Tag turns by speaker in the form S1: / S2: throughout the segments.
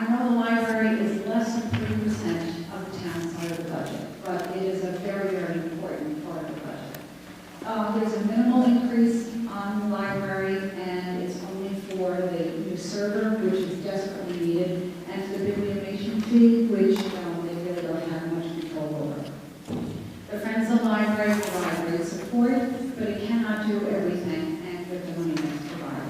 S1: I know the library is less than 3% of the town's side of the budget, but it is a very, very important part of the budget. There's a minimal increase on the library, and it's only for the new server, which is desperately needed, and for the bibliomation fee, which they really don't have much control over. The Friends of the Library provide great support, but it cannot do everything, and with the money that's provided.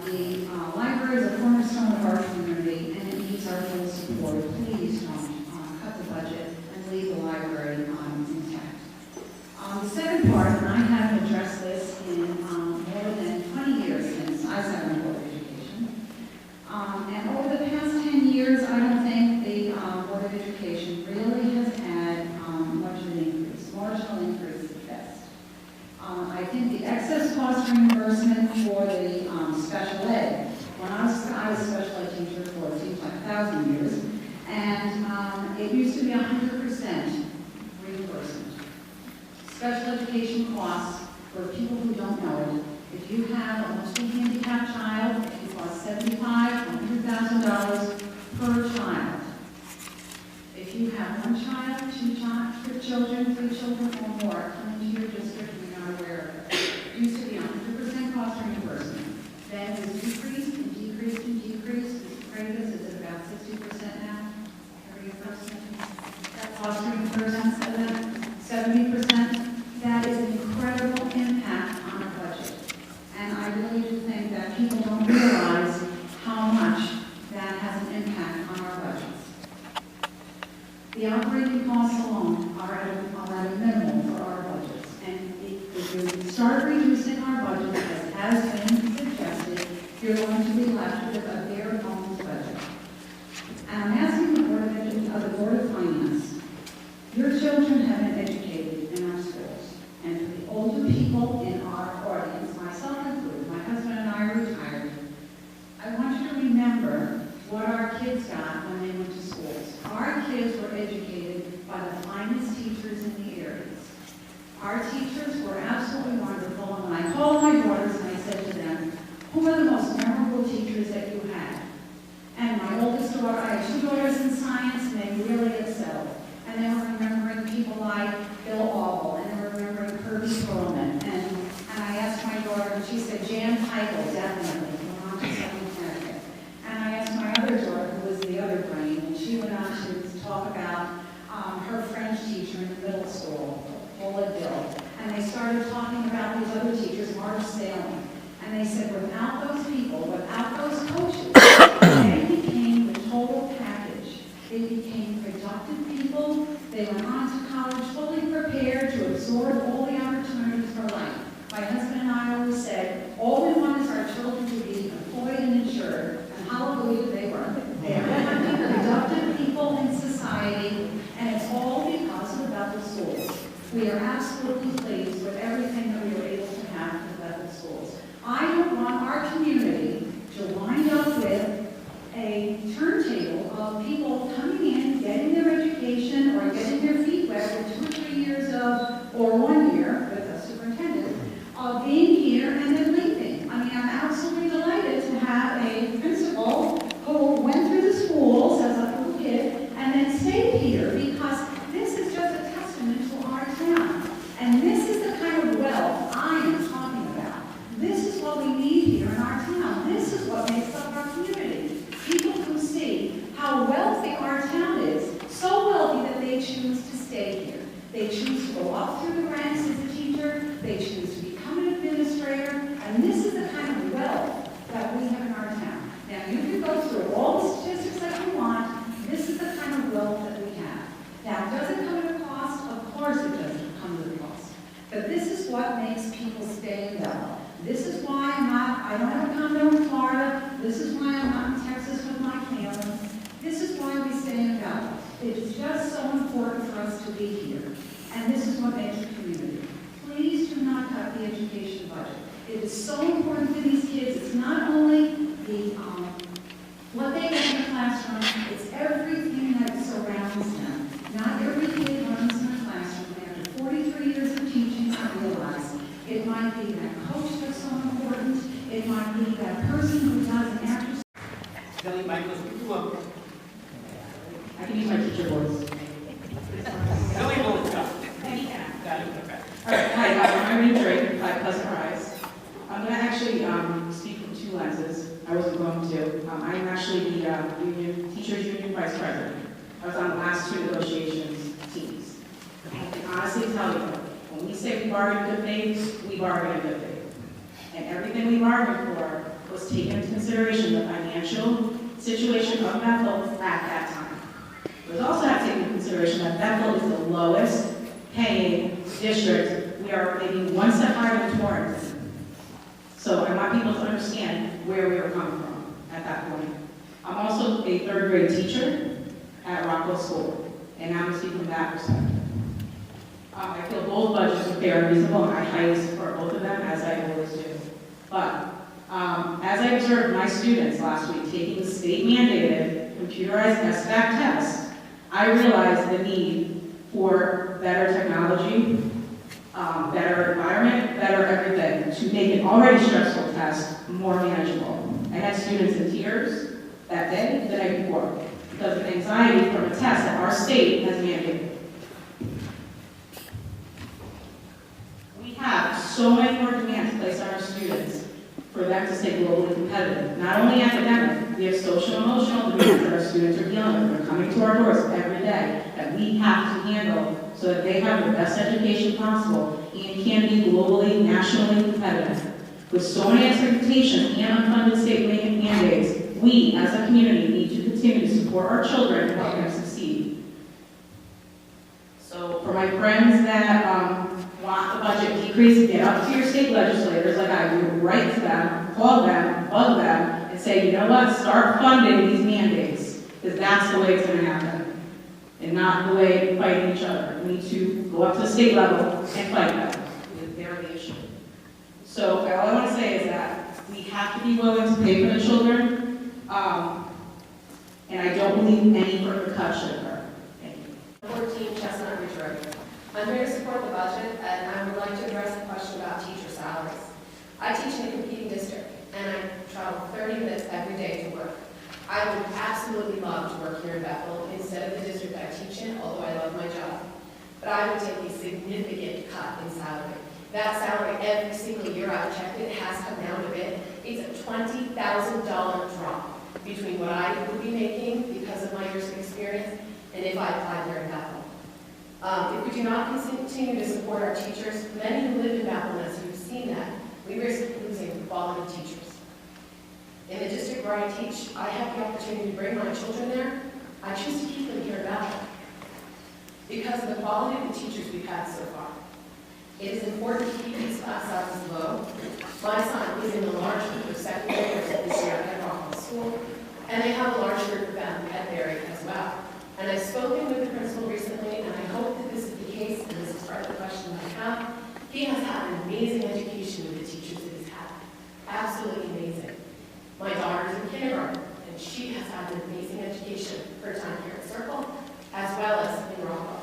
S1: The library is a cornerstone of our community, and it needs our full support. Please don't cut the budget and leave the library intact. The second part, and I haven't addressed this in more than 20 years since I sat on the Board of Education. And over the past 10 years, I don't think the Board of Education really has had much of an increase, marginal increase at best. I think the excess cost reimbursement for the special ed, when I was a special ed teacher for it seems like 1,000 years, and it used to be 100% reimbursement. Special education costs, for people who don't know it, if you have a mostly handicapped child, it can cost $75,000 to $100,000 per child. If you have one child, two children, 3 children or more coming to your district and you're not aware of it, it used to be 100% cost reimbursement. Then it was decreased and decreased and decreased. It's greatest, it's about 60% now. That cost reimbursement, 70%. That is an incredible impact on our budget. And I really do think that people don't realize how much that has an impact on our budgets. The operating costs alone are at a minimum for our budgets. And if you start reducing our budget, as has been suggested, you're going to be left with a bare bones budget. And I'm asking the Board of Finance, your children have been educated in our schools. And for the older people in our audience, myself included, my husband and I are retired, I want you to remember what our kids got when they went to schools. Our kids were educated by the finest teachers in the areas. Our teachers were absolutely wonderful, and when I called my daughters and I said to them, who are the most memorable teachers that you had? And my oldest daughter, I have 2 daughters in science, and they really excelled. And they were remembering people like Bill Auble, and they were remembering Kirby Perlman. And I asked my daughter, and she said, Jan Heichel, definitely, from Southern Connecticut. And I asked my other daughter, who was the other brain, and she went on to talk about her French teacher in the middle school, Paula Antolini. And they started talking about these other teachers, Marge Salem. And they said, without those people, without those coaches, they became the total package. They became productive people. They went on to college fully prepared to absorb all the opportunities for life. My husband and I always said, all we want is our children to be employed and insured, and hallelujah, they were. They are productive people in society, and it's all because of the Bethel schools. We are absolutely pleased with everything that we were able to have in the Bethel schools. I don't want our community to wind up with a turntable of people coming in, getting their education, or getting their feet wet with 2 or 3 years of, or 1 year with a superintendent, of being here and then leaving. I mean, I'm absolutely delighted to have a principal who went through the schools as a little kid and then stayed here, because this is just a testament to our town. And this is the kind of wealth I am talking about. This is what we need here in our town. This is what makes up our community. People who see how wealthy our town is, so wealthy that they choose to stay here. They choose to go up through the ranks as a teacher. They choose to become an administrator. And this is the kind of wealth that we have in our town. Now, you can go through all the statistics that you want. This is the kind of wealth that we have. Now, does it come at a cost? Of course it doesn't come at a cost. But this is what makes people stay in Bethel. This is why I don't have a condo in Florida. This is why I'm not in Texas with my family. This is why we stay in Bethel. It is just so important for us to be here. And this is what makes a community. Please do not cut the education budget. It is so important for these kids. It's not only what they get in the classroom, it's everything that surrounds them. Not every kid learns in a classroom. After 43 years of teaching, I realize it might be that coach that's so important. It might be that person who does an after.
S2: Billy Michaels, come on.
S3: I can use my teacher voice.
S2: Billy will go. Got it, okay.
S3: All right, hi, I'm Irene Drake, 5 Pleasant Rise. I'm going to actually speak from 2 lenses. I wasn't going to. I'm actually the Teachers Union Vice President. I was on the last 2 negotiations teams. I can honestly tell you, when we say we bargain in good faith, we bargain in good faith. And everything we bargained for was taken into consideration the financial situation of Bethel at that time. It was also have to take into consideration that Bethel is the lowest paying district. We are maybe 1 step higher than Torrance. So I want people to understand where we were coming from at that point. I'm also a 3rd grade teacher at Rockwell School, and I'm going to speak from that perspective. I feel both budgets are fair and reasonable, and I highly support both of them, as I always do. But as I observed my students last week taking the state-mandated computerized SBAC test, I realized the need for better technology, better environment, better everything to make an already stressful test more manageable. I had students in tears that day, the night before, because of anxiety from a test that our state has mandated. We have so many more demands placed on our students for them to stay globally competitive. Not only academic, we have social and emotional demands that our students are dealing with. They're coming to our doors every day that we have to handle so that they have the best education possible and can be globally, nationally competitive. With so many expectations and unfunded state mandates, we as a community need to continue to support our children and help them succeed. So for my friends that want the budget decrease, get up to your state legislators like I do, write to them, call them, bug them, and say, you know what, start funding these mandates, because that's the way it's going to happen, and not the way fighting each other. We need to go up to the state level and fight them. They're the issue. So all I want to say is that we have to be willing to pay for the children, and I don't believe any further cuts should occur. Thank you.
S4: 14 Chestnut Ridge Road. I'm here to support the budget, and I would like to address the question about teacher salaries. I teach in a competing district, and I travel 30 minutes every day to work. I would absolutely love to work here in Bethel instead of the district I teach in, although I love my job. But I would take a significant cut in salary. That salary, every single year I've checked it, has come down a bit. It's a $20,000 drop between what I would be making because of my years of experience and if I applied here in Bethel. If we do not continue to support our teachers, many who live in Bethel, as you've seen that, we risk losing quality teachers. In the district where I teach, I have the opportunity to bring my children there. I choose to keep them here in Bethel because of the quality of the teachers we've had so far. It is important to keep these class sizes low. My son is in the large group of second graders this year at Rockwell School, and they have a large group of them at Berry as well. And I've spoken with the principal recently, and I hope that this is the case, and this is part of the question I have. He has had an amazing education with the teachers that he's had. Absolutely amazing. My daughter's in kindergarten, and she has had an amazing education her time here at Circle, as well as in Rockwell.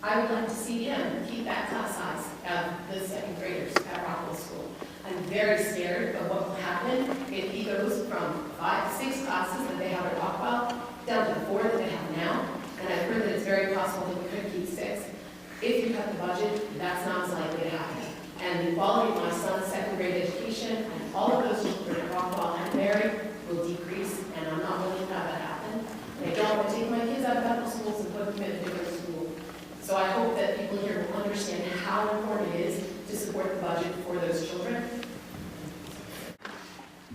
S4: I would like to see him keep that class size of the second graders at Rockwell School. I'm very scared of what will happen if he goes from 5 to 6 classes that they have at Rockwell down to 4 that they have now. And I've heard that it's very possible that we could keep 6. If you cut the budget, that's not as likely to happen. And the quality of my son's second grade education and all of those children at Rockwell and Berry will decrease, and I'm not willing to have that happen. And I don't want to take my kids out of Bethel schools and put them in a different school. So I hope that people here will understand how important it is to support the budget for those children.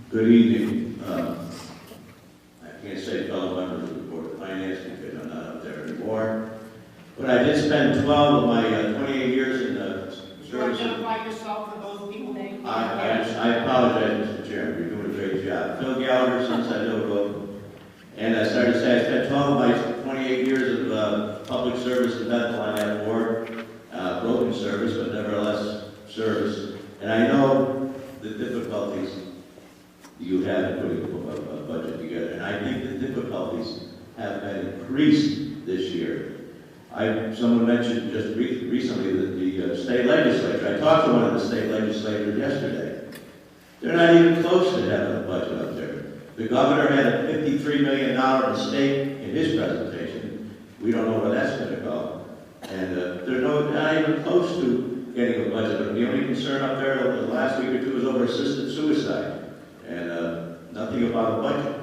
S5: Good evening. I can't say fellow members of the Board of Finance because I'm not up there anymore. But I did spend 12 of my 28 years in the service.
S2: Identify yourself for those people named.
S5: I apologize, Mr. Chairman. You're doing a great job. Phil Gallagher, Sunset Hill Road. And I started to say I spent 12 of my 28 years of public service in Bethel on that board. Broken service, but nevertheless service. And I know the difficulties you have in putting a budget together. And I think the difficulties have been increased this year. Someone mentioned just recently that the state legislature, I talked to one of the state legislators yesterday. They're not even close to having a budget up there. The governor had a $53 million mistake in his presentation. We don't know where that's going to go. And they're not even close to getting a budget. The only concern up there over the last week or two was over assisted suicide, and nothing about a budget.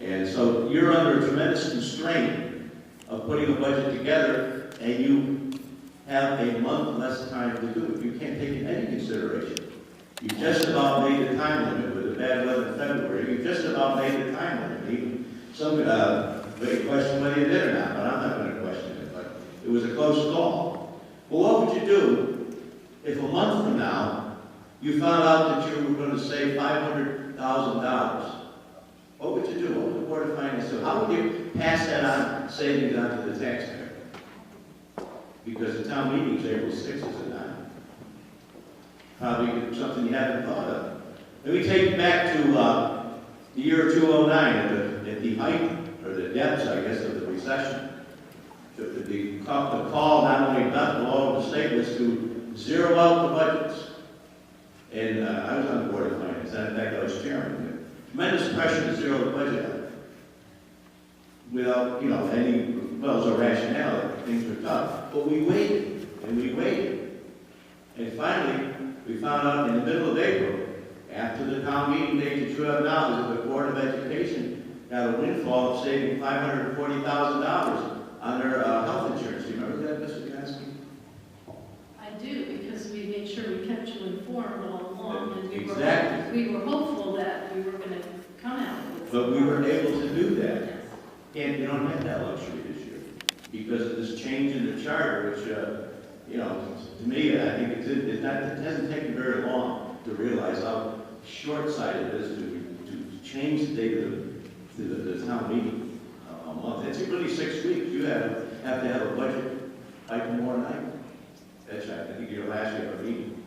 S5: And so you're under a tremendous constraint of putting a budget together, and you have a month less time to do it. You can't take it into any consideration. You just about made the time limit with the bad weather in February. You just about made the time limit. Even some may question whether you did or not, but I'm not going to question it. But it was a close call. Well, what would you do if a month from now you found out that you were going to save $500,000? What would you do? What would the Board of Finance do? How would you pass that on, savings on to the taxpayer? Because the town meeting is April 6th, is it not? Probably something you haven't thought of. Let me take you back to the year 2009, at the height, or the depths, I guess, of the recession. The call, not only Bethel, but all of the state, was to zero out the budgets. And I was on the Board of Finance, and in fact, I was chairman. Tremendous pressure to zero the budget out. Without, any, well, as a rationale, things were tough. But we waited, and we waited. And finally, we found out in the middle of April, after the town meeting date that you have now, that the Board of Education got a windfall of saving $540,000 on their health insurance. Do you remember that, Mr. Gansky?
S6: I do, because we made sure we kept you informed all along, and
S5: Exactly.
S6: we were hopeful that we were going to come out with this.
S5: But we were able to do that.
S6: Yes.
S5: And you don't have that luxury this year because of this change in the charter, which, to me, I think it hasn't taken very long to realize how short-sighted it is to change the date to the town meeting a month. It's really 6 weeks. You have to have a budget by tomorrow night. That's right. I think your last year of a meeting.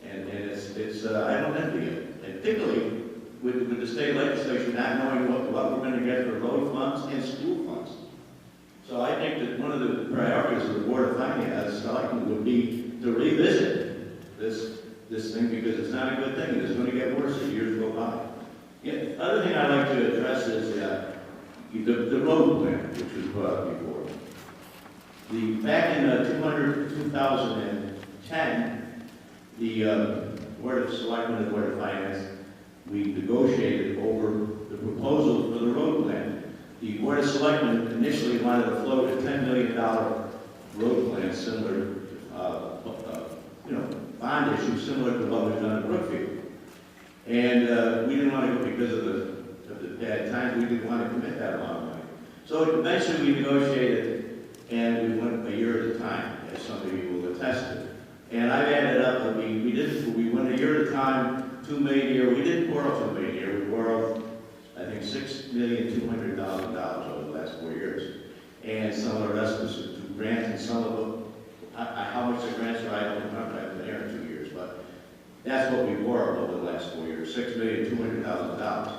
S5: And it's I don't envy it. And particularly with the state legislature not knowing what we're going to get for road funds and school funds. So I think that one of the priorities of the Board of Finance would be to revisit this thing because it's not a good thing. It's going to get worse as years go by. Yeah, the other thing I'd like to address is the road plan, which was brought up before. Back in 2010, the Board of Selectmen and the Board of Finance, we negotiated over the proposal for the road plan. The Board of Selectmen initially wanted to float a $10 million road plan similar, bond issue similar to what was done in Brookfield. And we didn't want to go because of the bad times. We didn't want to commit that amount of money. So eventually we negotiated, and we went a year at a time, as some of you will attest to. And I've added up that we went a year at a time, $2 million a year. We didn't borrow $2 million a year. We borrowed, I think, $6,200,000 over the last 4 years. And some of the rest was to grants, and some of them, how much the grants are, I don't remember. I've been there in 2 years, but that's what we borrowed over the last 4 years, $6,200,000.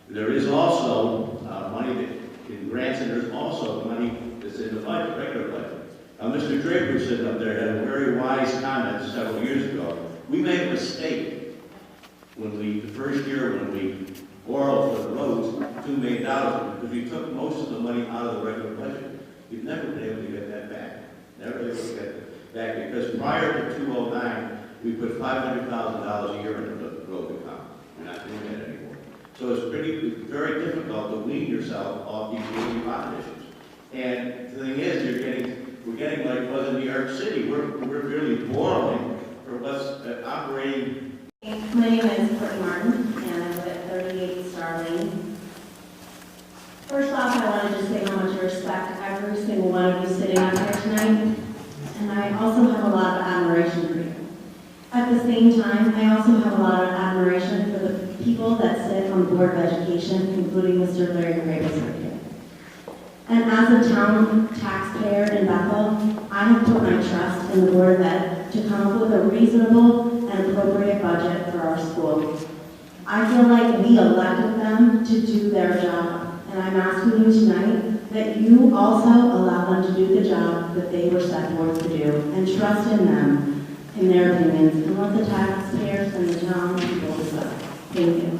S5: There is also money that in grants, and there's also money that's in the budget, regular budget. Mr. Draper sitting up there had a very wise comment several years ago. We made a mistake the first year when we borrowed for the roads, $2 million, because we took most of the money out of the regular budget. We've never been able to get that back. Never been able to get it back because prior to 2009, we put $500,000 a year into the road account. We're not doing that anymore. So it's very difficult to wean yourself off these really bond issues. And the thing is, we're getting like it was in New York City. We're really borrowing for what's operating.
S7: My name is Courtney Martin, and I live at 38 Starling. First off, I want to just say how much I respect every single one of you sitting up here tonight, and I also have a lot of admiration for you. At the same time, I also have a lot of admiration for the people that sit on the Board of Education, including Mr. Larry Graves right here. And as a town taxpayer in Bethel, I have put my trust in the Board of Ed to come up with a reasonable and appropriate budget for our school. I feel like we elected them to do their job, and I'm asking you tonight that you also allow them to do the job that they were set forth to do, and trust in them, in their opinions, and let the taxpayers and the town people decide. Thank you.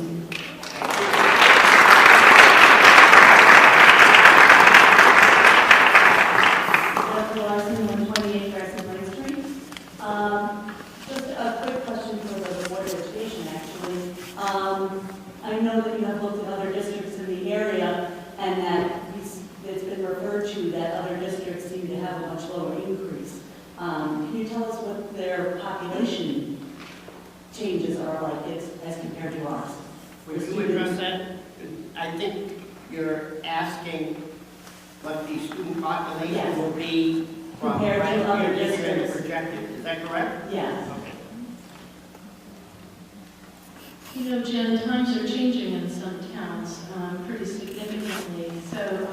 S8: Can you tell us what their population changes are like as compared to ours?
S2: Would you address that? I think you're asking what the student population
S8: Yes.
S2: will be from
S8: Compared to
S2: last
S8: other
S2: year, this year, and
S8: districts.
S2: projected. Is that correct?
S8: Yes.
S2: Okay.
S6: You know, Jen, times are changing in some towns pretty significantly. So,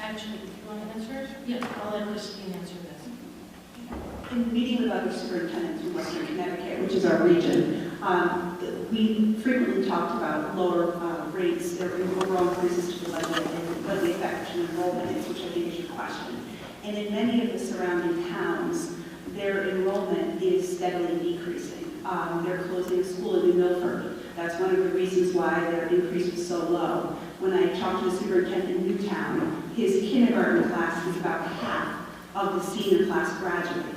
S6: actually, do you want to answer it? Yeah, I'll let Christine answer this.
S9: In meeting with other superintendents from Western Connecticut, which is our region, we frequently talked about lower rates or overall increases to the budget and what the effect to enrollment is, which I think is your question. And in many of the surrounding towns, their enrollment is steadily decreasing. They're closing a school in New Milford. That's one of the reasons why their increase was so low. When I talked to the superintendent in Newtown, his kindergarten class is about half of the senior class graduating.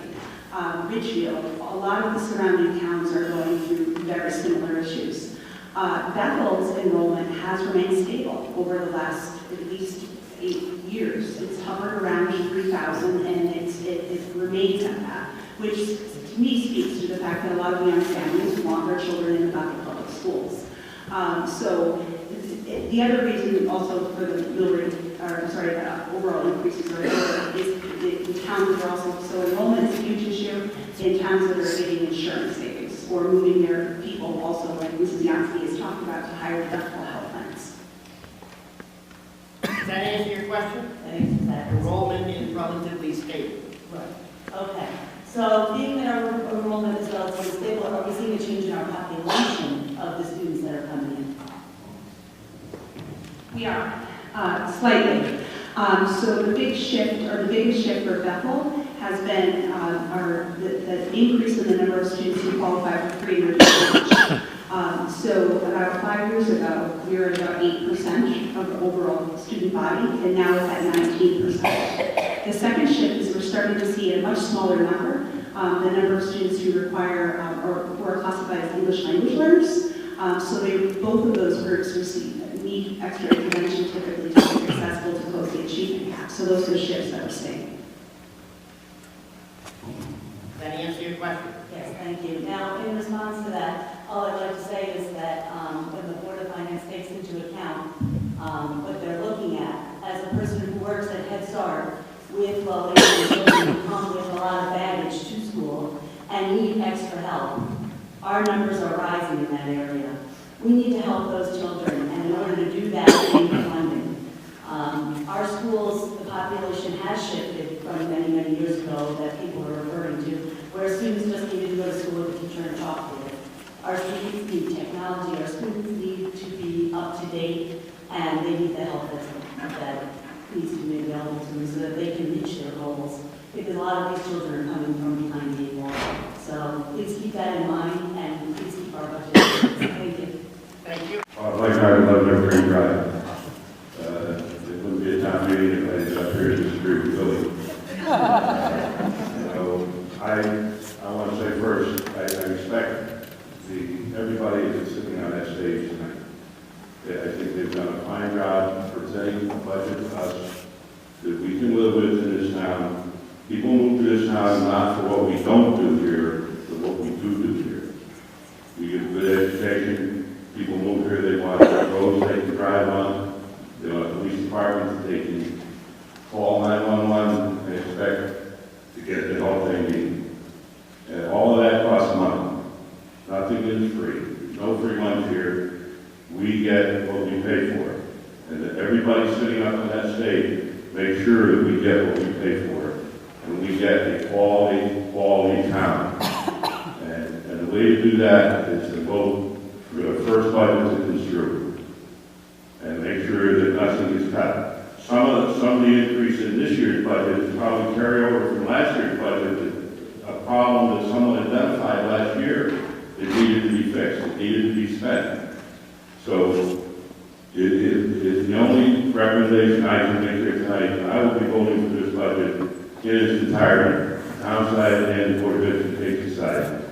S9: Ridgefield, a lot of the surrounding towns are going through very similar issues. Bethel's enrollment has remained stable over the last at least 8 years. It's hovered around 3,000 and it remains at that, which to me speaks to the fact that a lot of young families want their children in the Bethel public schools. So the other reason also for the mill rate, overall increases are lower is the towns are also, so enrollment is a huge issue in towns that are getting insurance savings or moving their people also, like Mrs. Yancey has talked about, to higher deductible health plans.
S2: Does that answer your question?
S8: I think that is
S2: Enrollment is relatively stable.
S8: right. Okay. So being that our enrollment is relatively stable, are we seeing a change in our population of the students that are coming in?
S9: We are, slightly. So the big shift, or the biggest shift for Bethel has been the increase in the number of students who qualify for 3 years of college. So about 5 years ago, we were at about 8% of the overall student body, and now it's at 19%. The second shift is we're starting to see a much smaller number, the number of students who require or who are classified as English language learners. So both of those groups need extra intervention typically to be successful to close the achievement gap. So those are the shifts that we're seeing.
S2: Does that answer your question?
S8: Yes, thank you. Now, in response to that, all I'd like to say is that when the Board of Finance takes into account what they're looking at, as a person who works at Head Start with low-income children who come with a lot of baggage to school and need extra help, our numbers are rising in that area. We need to help those children, and in order to do that, we need funding. Our schools, the population has shifted from many, many years ago that people are referring to, where students just needed to go to school with a teacher and talk with it. Our students need technology, our students need to be up to date, and they need the help that needs to be made available to them so that they can reach their goals. Because a lot of these children are coming from behind the 8 ball. So please keep that in mind, and please keep our budget. Thank you.
S2: Thank you.
S10: Like I love every drive. It wouldn't be a town meeting if I was up here to disagree with Billy. So I want to say first, I respect everybody that's sitting on that stage tonight. I think they've done a fine job presenting a budget to us that we can live with in this town. People move to this town not for what we don't do here, but what we do here. We get good education. People move here, they want roads they can drive on. They want a police department that they can call 911 and expect to get the help they need. And all of that costs money. Nothing is free. There's no free lunch here. We get what we pay for. And that everybody sitting up on that stage make sure that we get what we pay for. And we get a quality town. And the way to do that is to vote for the first budget to construe and make sure that nothing is cut. Some of the increase in this year's budget is probably carryover from last year's budget, a problem that someone identified last year that needed to be fixed, that needed to be spent. So it is the only recommendation I can make here tonight, and I will be voting for this budget in its entirety, town side and the Board of Education side.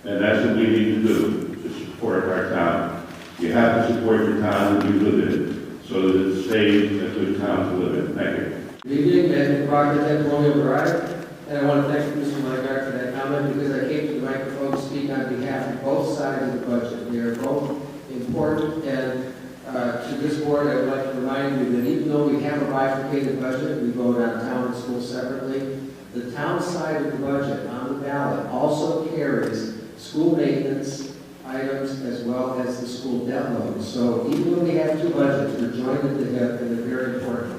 S10: And that's what we need to do to support our town. You have to support your town that you live in so that it stays a good town to live in. Thank you.
S11: Good evening, and Dr. Antolini arrived. And I want to thank Mr. Leonard for that comment because I came to the microphone to speak on behalf of both sides of the budget. They are both important, and to this board, I would like to remind you that even though we have a bifurcated budget, we vote on town and school separately, the town side of the budget on the ballot also carries school maintenance items as well as the school debt load. So even though we have two budgets, we're joined at the hip and they're very important.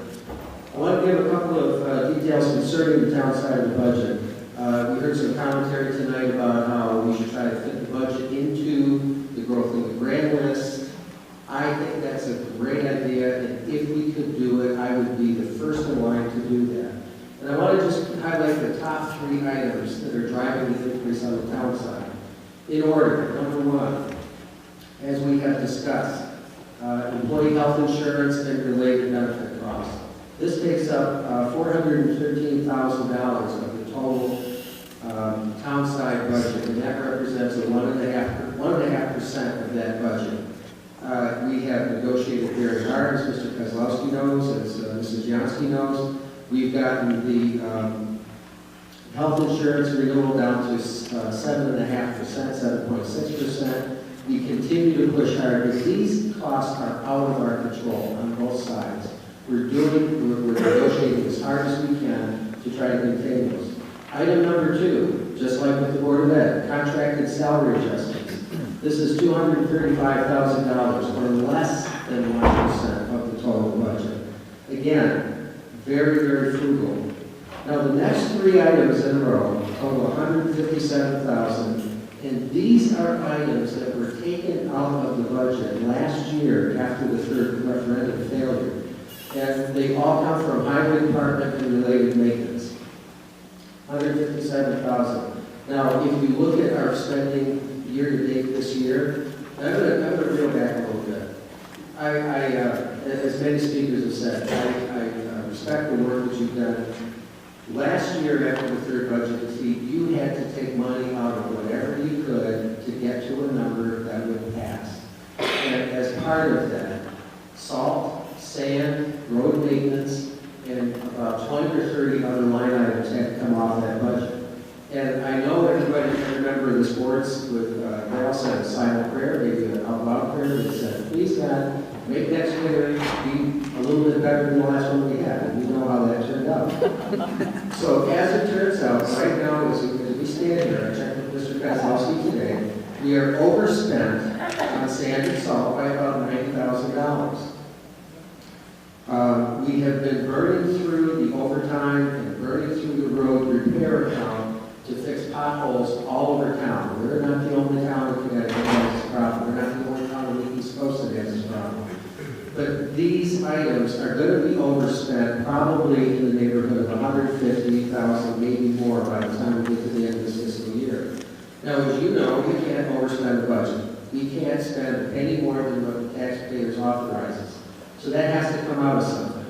S11: I want to give a couple of details concerning the town side of the budget. We heard some commentary tonight about how we should try to fit the budget into the growth of the grant list. I think that's a great idea, and if we could do it, I would be the first in line to do that. And I want to just highlight the top three items that are driving the increase on the town side. In order, number one, as we have discussed, employee health insurance and related benefit costs. This takes up $413,000 of the total town side budget, and that represents a 1.5% of that budget. We have negotiated very hard, as Mr. Kozlowski knows, as Mrs. Jansky knows. We've gotten the health insurance renewal down to 7.5%, 7.6%. We continue to push hard, because these costs are out of our control on both sides. We're negotiating as hard as we can to try to contain those. Item number two, just like with the Board of Ed, contracted salary adjustments. This is $235,000, or less than 1% of the total budget. Again, very, very frugal. Now, the next three items in a row total $157,000, and these are items that were taken out of the budget last year after the third referendum failure. And they all come from highway department and related maintenance. $157,000. Now, if you look at our spending year to date this year, I'm going to reel back a little bit. As many speakers have said, I respect the work that you've done. Last year, after the third budget defeat, you had to take money out of whatever you could to get to a number that would pass. And as part of that, salt, sand, road maintenance, and about 20 or 30 other line items had to come off that budget. And I know everybody can remember the sports with, they all said a silent prayer, maybe an out loud prayer, that said, please God, make next year be a little bit better than the last one we had. And we know how that turned out. So as it turns out, right now, as we stand here, I checked with Mr. Kozlowski today, we are overspent on sand and salt by about $90,000. We have been burning through the overtime and burning through the road repair account to fix potholes all over town. We're not the only town in Connecticut that has this problem. We're not the only town on the East Coast that has this problem. But these items are going to be overspent probably in the neighborhood of $150,000, maybe more by the time we get to the end of this fiscal year. Now, as you know, we can't overspend the budget. We can't spend a penny more than what the taxpayers authorizes. So that has to come out of something.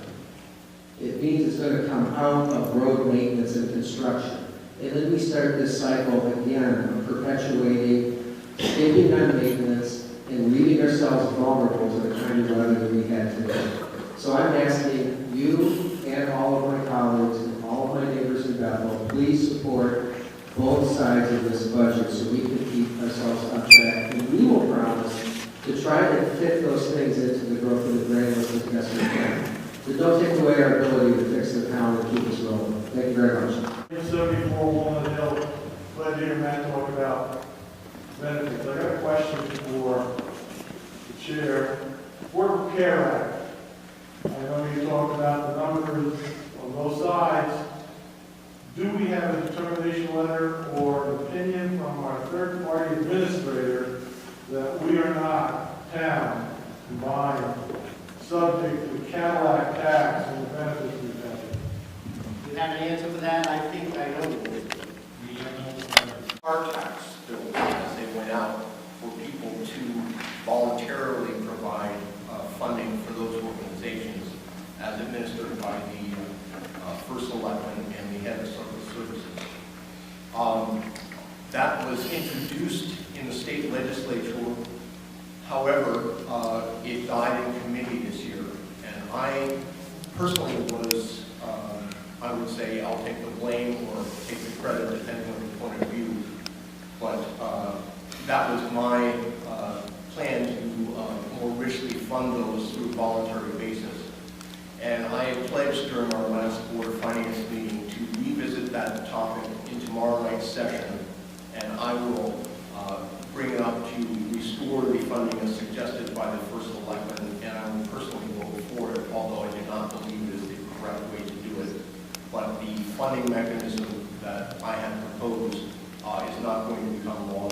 S11: It means it's going to come out of road maintenance and construction. And then we start this cycle again of perpetuating, skipping on maintenance, and leaving ourselves vulnerable to the kind of weather that we had today. So I'm asking you and all of my colleagues and all of my neighbors in Bethel, please support both sides of this budget so we can keep ourselves on track. And we will promise to try to fit those things into the growth of the grant list as best we can. But don't take away our ability to fix the town and keep us rolling. Thank you very much.
S12: 74 Walnut Hill, glad to hear Matt talk about benefits. I got a question for the chair. Affordable Care Act. I know you talked about the numbers on both sides. Do we have a determination letter or an opinion from our third-party administrator that we are not town combined subject to the Cadillac tax and the benefits we pay?
S2: Do you have an answer for that? I think I know the answer.
S13: Our tax bills, as they went out, for people to voluntarily provide funding for those organizations as administered by the First Selectman and the head of social services. That was introduced in the state legislature. However, it died in committee this year, and I personally was I would say I'll take the blame or take the credit, depending on the point of view. But that was my plan to more richly fund those through voluntary basis. And I pledged during our last Board of Finance meeting to revisit that topic in tomorrow night's session, and I will bring it up to restore the funding as suggested by the first selectman, and I will personally vote for it, although I do not believe it is the correct way to do it. But the funding mechanism that I have proposed is not going to become law